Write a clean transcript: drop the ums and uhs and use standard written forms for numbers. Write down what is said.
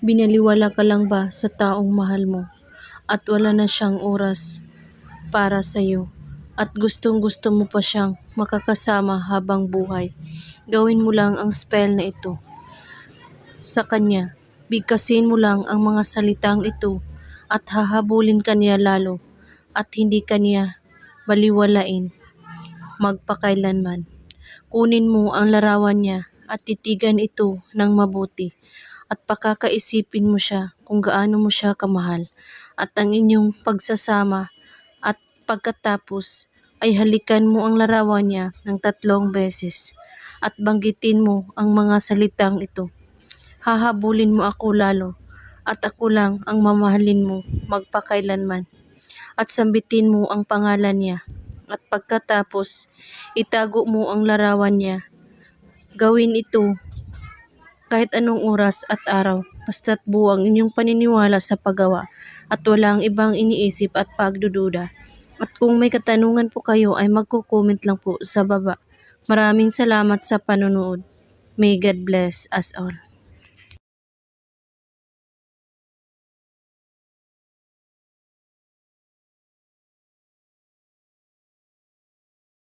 Binaliwala ka lang ba sa taong mahal mo at wala na siyang oras para sa'yo at gustong-gusto mo pa siyang makakasama habang buhay? Gawin mo lang ang spell na ito sa kanya. Bigkasin mo lang ang mga salitang ito at hahabulin ka niya lalo at hindi ka niya baliwalain magpakailanman. Kunin mo ang larawan niya at titigan ito ng mabuti at pakakaisipin mo siya kung gaano mo siya kamahal at ang inyong pagsasama at pagkatapos ay halikan mo ang larawan niya ng 3 beses at banggitin mo ang mga salitang ito. Hahabulin mo ako lalo at ako lang ang mamahalin mo magpakailanman at sambitin mo ang pangalan niya at pagkatapos itago mo ang larawan niya. Gawin ito kahit anong oras at araw, basta't buo ang inyong paniniwala sa paggawa at walang ibang iniisip at pagdududa. At kung may katanungan po kayo ay magko-comment lang po sa baba. Maraming salamat sa panonood. May God bless us all.